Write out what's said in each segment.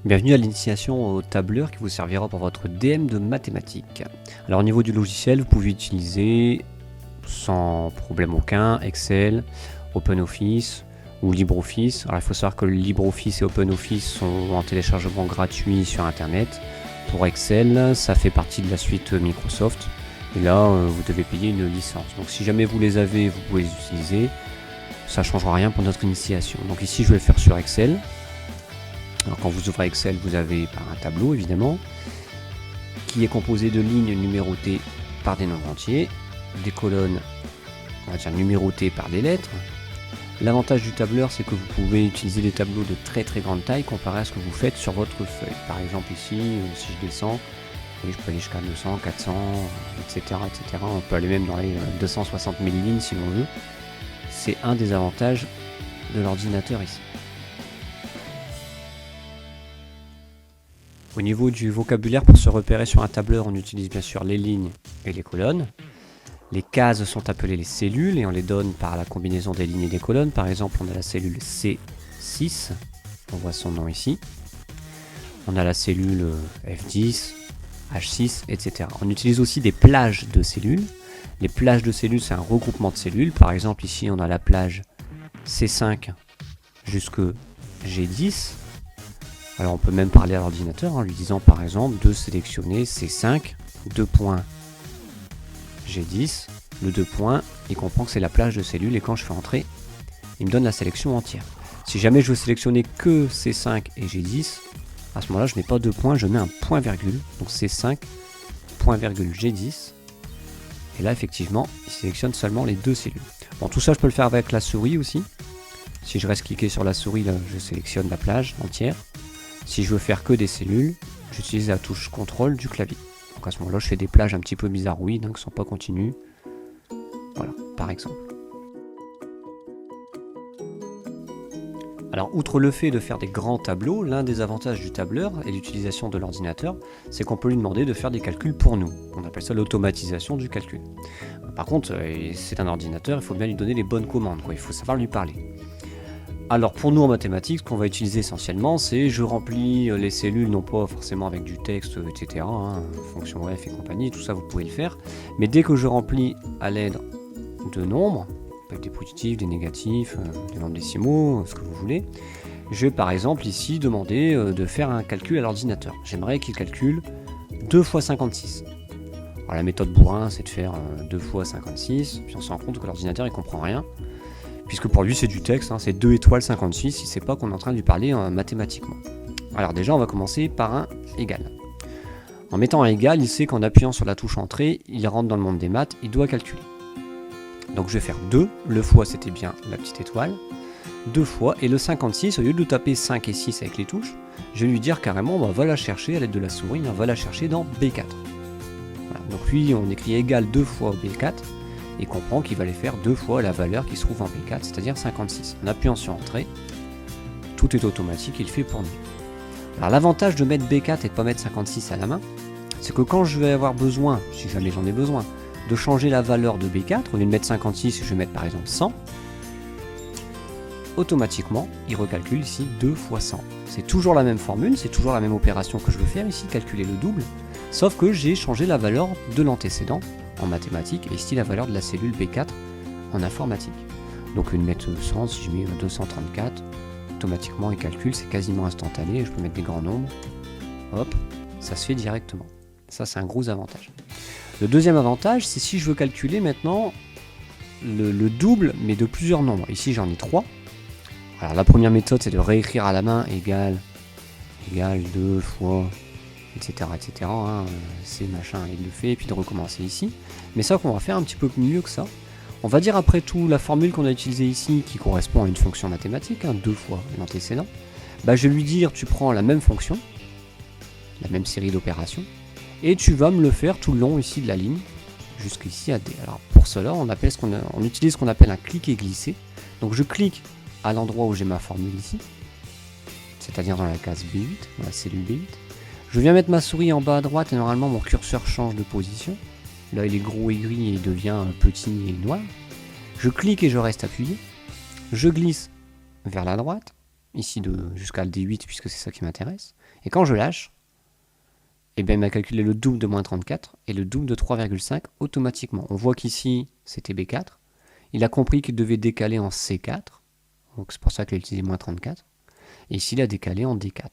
Bienvenue à l'initiation au tableur qui vous servira pour votre DM de mathématiques. Alors au niveau du logiciel, vous pouvez utiliser sans problème aucun Excel, OpenOffice ou LibreOffice. Alors il faut savoir que LibreOffice et OpenOffice sont en téléchargement gratuit sur internet. Pour Excel, ça fait partie de la suite Microsoft. Et là, vous devez payer une licence. Donc si jamais vous les avez, vous pouvez les utiliser. Ça ne changera rien pour notre initiation. Donc ici, je vais le faire sur Excel. Alors quand vous ouvrez Excel, vous avez un tableau évidemment, qui est composé de lignes numérotées par des nombres entiers, des colonnes, on va dire numérotées par des lettres. L'avantage du tableur, c'est que vous pouvez utiliser des tableaux de très grande taille comparé à ce que vous faites sur votre feuille. Par exemple ici, si je descends, je peux aller jusqu'à 200, 400, etc., etc. On peut aller même dans les 260 000 lignes si l'on veut. C'est un des avantages de l'ordinateur ici. Au niveau du vocabulaire, pour se repérer sur un tableur, on utilise bien sûr les lignes et les colonnes. Les cases sont appelées les cellules et on les donne par la combinaison des lignes et des colonnes. Par exemple, on a la cellule C6, on voit son nom ici. On a la cellule F10, H6, etc. On utilise aussi des plages de cellules. Les plages de cellules, c'est un regroupement de cellules. Par exemple, ici, on a la plage C5 jusque G10. Alors on peut même parler à l'ordinateur en lui disant par exemple de sélectionner C5, 2 points G10, le 2 points, il comprend que c'est la plage de cellules et quand je fais entrer, il me donne la sélection entière. Si jamais je veux sélectionner que C5 et G10, à ce moment-là je mets pas 2 points, je mets un point virgule, donc C5, point virgule G10, et là effectivement il sélectionne seulement les deux cellules. Bon, tout ça je peux le faire avec la souris aussi. Si je reste cliqué sur la souris, là, je sélectionne la plage entière. Si je veux faire que des cellules, j'utilise la touche CTRL du clavier. Donc à ce moment-là, je fais des plages un petit peu bizarroïdes, qui ne sont pas continues. Voilà, par exemple. Alors, outre le fait de faire des grands tableaux, l'un des avantages du tableur et l'utilisation de l'ordinateur, c'est qu'on peut lui demander de faire des calculs pour nous. On appelle ça l'automatisation du calcul. Par contre, c'est un ordinateur, il faut bien lui donner les bonnes commandes, il faut savoir lui parler. Alors pour nous en mathématiques, ce qu'on va utiliser essentiellement, c'est je remplis les cellules, non pas forcément avec du texte, etc. Fonction F et compagnie, tout ça vous pouvez le faire. Mais dès que je remplis à l'aide de nombres, des positifs, des négatifs, des nombres décimaux, ce que vous voulez, je vais par exemple ici demander de faire un calcul à l'ordinateur. J'aimerais qu'il calcule 2 fois 56. Alors la méthode bourrin, c'est de faire 2 fois 56, puis on se rend compte que l'ordinateur il comprend rien. Puisque pour lui c'est du texte, c'est 2 étoiles 56, il ne sait pas qu'on est en train de lui parler mathématiquement. Alors déjà on va commencer par un égal. En mettant un égal, il sait qu'en appuyant sur la touche entrée, il rentre dans le monde des maths, il doit calculer. Donc je vais faire 2, le fois c'était bien la petite étoile, 2 fois, et le 56, au lieu de taper 5 et 6 avec les touches, je vais lui dire carrément, va la chercher à l'aide de la souris, va la chercher dans B4. Voilà. Donc lui on écrit égal 2 fois B4, et comprend qu'il va aller faire 2 fois la valeur qui se trouve en B4, c'est-à-dire 56. En appuyant sur Entrée, tout est automatique, il fait pour nous. Alors l'avantage de mettre B4 et de ne pas mettre 56 à la main, c'est que quand je vais avoir besoin, si jamais j'en ai besoin, de changer la valeur de B4, au lieu de mettre 56, je vais mettre par exemple 100, automatiquement, il recalcule ici 2 fois 100. C'est toujours la même formule, c'est toujours la même opération que je veux faire ici, calculer le double, sauf que j'ai changé la valeur de l'antécédent en mathématiques et ici la valeur de la cellule B4 en informatique. Donc une mettre 100, si je mets 234, automatiquement il calcule, c'est quasiment instantané, je peux mettre des grands nombres, hop, ça se fait directement. Ça c'est un gros avantage. Le deuxième avantage, c'est si je veux calculer maintenant le double mais de plusieurs nombres. Ici j'en ai 3. Alors la première méthode c'est de réécrire à la main égal 2 fois etc. C'est machin, il le fait, et puis de recommencer ici. Mais ça qu'on va faire un petit peu mieux que ça. On va dire après tout la formule qu'on a utilisée ici, qui correspond à une fonction mathématique, 2 fois l'antécédent. Je vais lui dire, tu prends la même fonction, la même série d'opérations, et tu vas me le faire tout le long ici de la ligne, jusqu'ici à D. Alors pour cela, on utilise ce qu'on appelle un cliquer glisser. Donc je clique à l'endroit où j'ai ma formule ici, c'est-à-dire dans la case B8, dans la cellule B8. Je viens mettre ma souris en bas à droite et normalement mon curseur change de position. Là il est gros et gris et il devient petit et noir. Je clique et je reste appuyé. Je glisse vers la droite. ici jusqu'à le D8 puisque c'est ça qui m'intéresse. Et quand je lâche, eh bien, il m'a calculé le double de moins 34 et le double de 3,5 automatiquement. On voit qu'ici, c'était B4. Il a compris qu'il devait décaler en C4. Donc c'est pour ça qu'il a utilisé moins 34. Et ici, il a décalé en D4.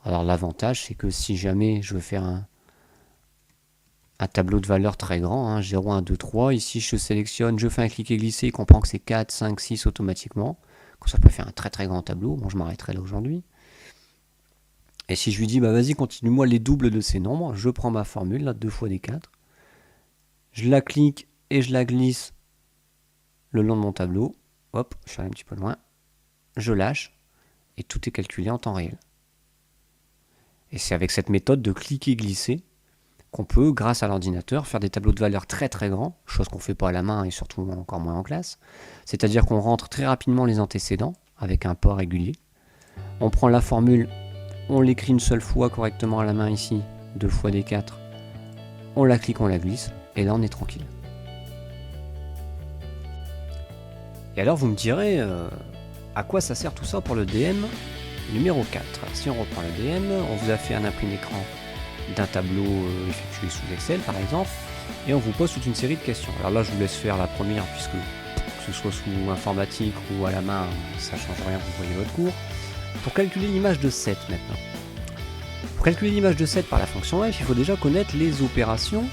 Alors l'avantage, c'est que si jamais je veux faire un tableau de valeurs très grand, hein, 0, 1, 2, 3, ici je sélectionne, je fais un cliquer glisser, il comprend que c'est 4, 5, 6 automatiquement. Comme ça, je peux faire un très très grand tableau. Bon, je m'arrêterai là aujourd'hui. Et si je lui dis, bah vas-y, continue-moi les doubles de ces nombres, je prends ma formule, là, 2 fois D4, je la clique et je la glisse le long de mon tableau. Hop, je suis allé un petit peu loin. Je lâche et tout est calculé en temps réel. Et c'est avec cette méthode de cliquer-glisser qu'on peut, grâce à l'ordinateur, faire des tableaux de valeurs très très grands, chose qu'on ne fait pas à la main et surtout encore moins en classe. C'est-à-dire qu'on rentre très rapidement les antécédents avec un port régulier. On prend la formule, on l'écrit une seule fois correctement à la main ici, 2 fois D4, on la clique, on la glisse, et là on est tranquille. Et alors vous me direz, à quoi ça sert tout ça pour le DM numéro 4 ? Si on reprend le DM, on vous a fait un imprimé écran d'un tableau effectué sous Excel par exemple, et on vous pose toute une série de questions. Alors là je vous laisse faire la première, puisque que ce soit sous informatique ou à la main, ça change rien, vous voyez votre cours. Pour calculer l'image de 7 maintenant. Pour calculer l'image de 7 par la fonction f, il faut déjà connaître les opérations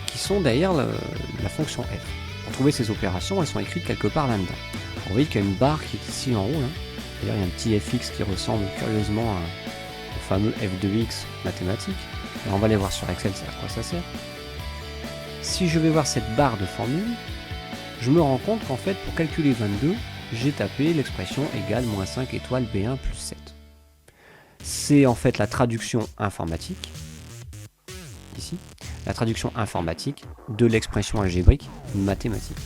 qui sont derrière la fonction f. Pour trouver ces opérations, elles sont écrites quelque part là-dedans. Vous voyez qu'il y a une barre qui est ici en haut. Là. D'ailleurs, il y a un petit fx qui ressemble curieusement au fameux f de x mathématique. Alors, on va aller voir sur Excel, c'est à quoi ça sert. Si je vais voir cette barre de formule, je me rends compte qu'en fait, pour calculer 22, j'ai tapé l'expression égale moins 5 étoiles B1 plus 7. C'est en fait la traduction informatique, ici, la traduction informatique de l'expression algébrique mathématique.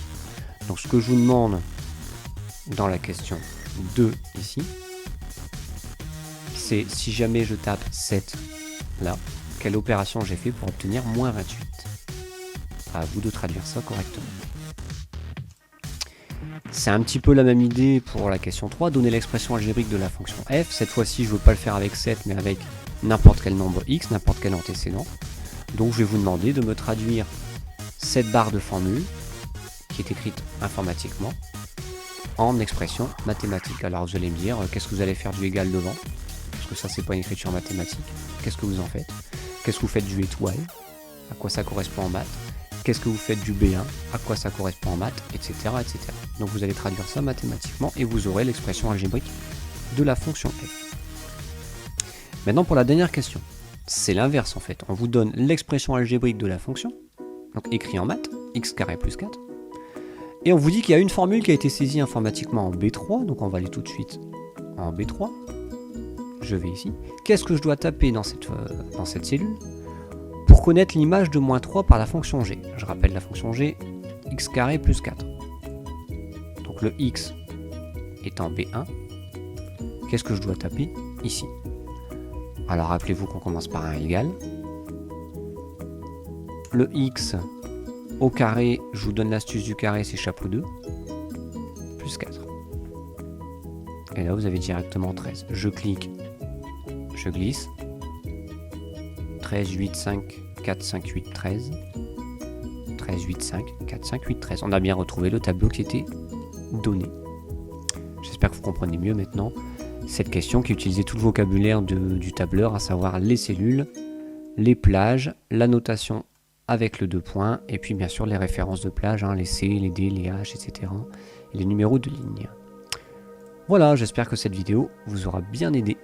Donc ce que je vous demande dans la question 2 ici, c'est si jamais je tape 7 là, quelle opération j'ai fait pour obtenir moins 28. À vous de traduire ça correctement. C'est un petit peu la même idée pour la question 3, donner l'expression algébrique de la fonction f. Cette fois-ci, je ne veux pas le faire avec 7, mais avec n'importe quel nombre x, n'importe quel antécédent. Donc je vais vous demander de me traduire cette barre de formule, qui est écrite informatiquement, en expression mathématique. Alors vous allez me dire, qu'est-ce que vous allez faire du égal devant? Parce que ça, c'est pas une écriture mathématique. Qu'est-ce que vous en faites? Qu'est-ce que vous faites du étoile? À quoi ça correspond en maths? Qu'est-ce que vous faites du B1, à quoi ça correspond en maths, etc., etc. Donc vous allez traduire ça mathématiquement et vous aurez l'expression algébrique de la fonction f. Maintenant pour la dernière question, c'est l'inverse en fait. On vous donne l'expression algébrique de la fonction, donc écrit en maths, x carré plus 4, et on vous dit qu'il y a une formule qui a été saisie informatiquement en B3, donc on va aller tout de suite en B3. Je vais ici. Qu'est-ce que je dois taper dans cette cellule pour connaître l'image de moins 3 par la fonction g? Je rappelle la fonction g, x carré plus 4. Donc le x est en B1. Qu'est-ce que je dois taper ici? Alors rappelez-vous qu'on commence par un égal. Le x au carré, je vous donne l'astuce du carré, c'est chapeau 2, plus 4. Et là vous avez directement 13. Je clique, je glisse. 13, 8, 5, 4, 5, 8, 13. 13, 8, 5, 4, 5, 8, 13. On a bien retrouvé le tableau qui était donné. J'espère que vous comprenez mieux maintenant cette question qui utilisait tout le vocabulaire du tableur, à savoir les cellules, les plages, la notation avec le 2 points, et puis bien sûr les références de plage, les C, les D, les H, etc. et les numéros de ligne. Voilà, j'espère que cette vidéo vous aura bien aidé.